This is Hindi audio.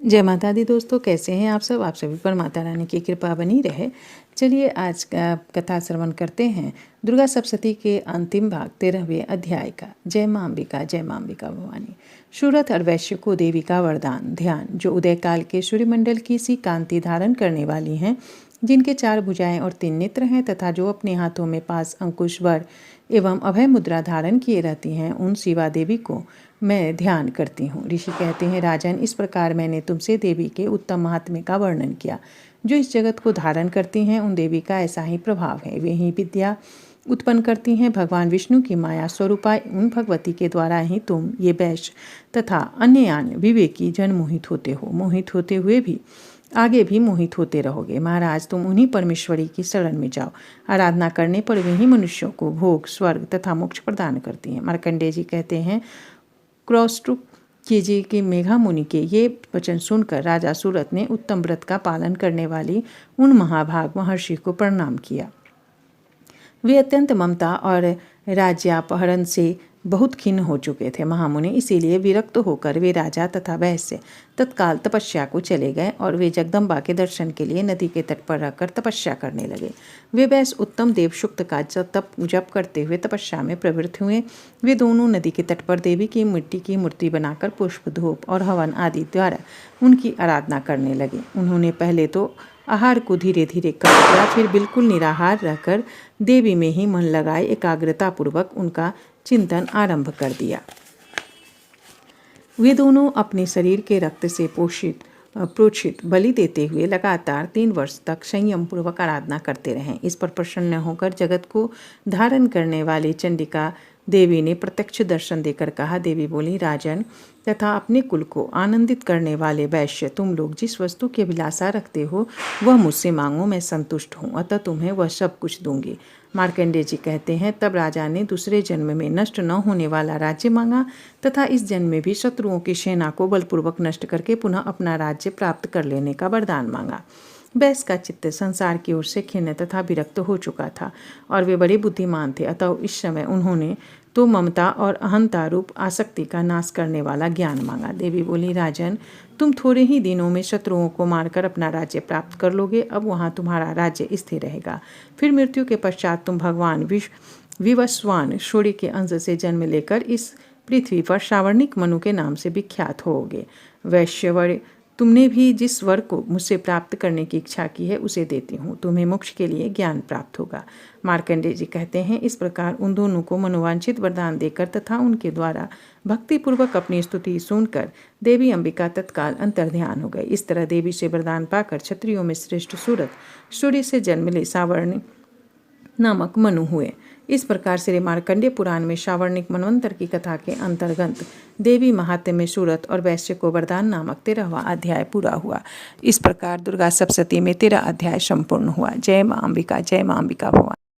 जय माता दी दोस्तों, कैसे हैं आप सब। आप सभी पर माता रानी की कृपा बनी रहे। चलिए आज का कथा श्रवण करते हैं दुर्गा सप्तशती के अंतिम भाग 13वें अध्याय का। जय मां अंबिका, जय मां अंबिका भवानी। सूरत और वैश्य को देवी का वरदान ध्यान। जो उदय काल के सूर्यमंडल की सी कांति धारण करने वाली हैं, जिनके 4 भुजाएं और 3 नेत्र हैं तथा जो अपने हाथों में 5 अंकुश वर एवं अभय मुद्रा धारण किए रहती हैं, उन शिवा देवी को मैं ध्यान करती हूँ। ऋषि कहते हैं, राजन, इस प्रकार मैंने तुमसे देवी के उत्तम महात्म्य का वर्णन किया। जो इस जगत को धारण करती हैं, उन देवी का ऐसा ही प्रभाव है। वे ही विद्या उत्पन्न करती हैं। भगवान विष्णु की माया स्वरूपा उन भगवती के द्वारा ही तुम ये वैश्य तथा अन्य विवेकी जन मोहित होते हो। मोहित होते हुए भी आगे भी मोहित होते रहोगे। महाराज, तुम उन्हीं परमेश्वरी की शरण में जाओ। आराधना करने पर वे ही मनुष्यों को भोग, स्वर्ग तथा मोक्ष प्रदान करती हैं। मार्कंडेय जी कहते हैं, क्रौष्टुक कीजिए कि मेघा मुनि के ये वचन सुनकर राजा सूरत ने उत्तम व्रत का पालन करने वाली उन महाभाग महर्षि को प्रणाम किया। वे अत्यंत ममता और राज्यापहरण से बहुत खिन्न हो चुके थे। महामुनि इसीलिए विरक्त होकर वे राजा तथा वैश्य तत्काल तपस्या को चले गए और वे जगदम्बा के दर्शन के लिए नदी के तट पर रहकर तपस्या करने लगे। वे वैश्य उत्तम देव शुक्त का तप जप करते हुए तपस्या में प्रवृत्त हुए। वे दोनों नदी के तट पर देवी की मिट्टी की मूर्ति बनाकर पुष्प, धूप और हवन आदि द्वारा उनकी आराधना करने लगे। उन्होंने पहले तो आहार को धीरे धीरे कम किया, फिर बिल्कुल निराहार रहकर देवी में ही मन लगाए एकाग्रता पूर्वक उनका चिंतन आरंभ कर दिया। वे दोनों अपने शरीर के रक्त से प्रोक्षित बलि देते हुए लगातार 3 वर्ष तक संयम पूर्वक आराधना करते रहे। इस पर प्रसन्न होकर जगत को धारण करने वाली चंडिका देवी ने प्रत्यक्ष दर्शन देकर कहा। देवी बोली, राजन तथा अपने कुल को आनंदित करने वाले वैश्य, तुम लोग जिस वस्तु की अभिलाषा रखते हो वह मुझसे मांगो, मैं संतुष्ट हूँ, अतः तुम्हें वह सब कुछ दूंगी। मार्कंडेय जी कहते हैं, तब राजा ने दूसरे जन्म में नष्ट न होने वाला राज्य मांगा तथा इस जन्म में भी शत्रुओं की सेना को बलपूर्वक नष्ट करके पुनः अपना राज्य प्राप्त कर लेने का वरदान मांगा। वैश्य का चित्त संसार की ओर से खिन्न तथा विरक्त हो चुका था और वे बड़े बुद्धिमान थे, अतः इस समय उन्होंने तो ममता और अहंता रूप आसक्ति का नाश करने वाला ज्ञान मांगा। देवी बोली, राजन, तुम थोड़े ही दिनों में शत्रुओं को मारकर अपना राज्य प्राप्त कर लोगे। अब वहाँ तुम्हारा राज्य स्थिर रहेगा। फिर मृत्यु के पश्चात तुम भगवान विवस्वान सूर्य के अंश से जन्म लेकर इस पृथ्वी पर सावर्णिक मनु के नाम से विख्यात होोगे। वैश्यवर, तुमने भी जिस वर को मुझसे प्राप्त करने की इच्छा की है उसे देती हूँ। तुम्हें मोक्ष के लिए ज्ञान प्राप्त होगा। मार्कंडेय जी कहते हैं, इस प्रकार उन दोनों को मनोवांछित वरदान देकर तथा उनके द्वारा भक्तिपूर्वक अपनी स्तुति सुनकर देवी अंबिका तत्काल अंतर्ध्यान हो गई। इस तरह देवी से वरदान पाकर क्षत्रियों में श्रेष्ठ सूरत सूर्य से जन्म ले सावर्णि नामक मनु हुए। इस प्रकार श्री मार्कंडेय पुराण में सावर्णिक मनवंतर की कथा के अंतर्गत देवी महात्म्य में सूरत और वैश्य को वरदान नामक 13वां अध्याय पूरा हुआ। इस प्रकार दुर्गा सप्तशती में 13 अध्याय संपूर्ण हुआ। जय मां अंबिका, जय मां अंबिका भवानी।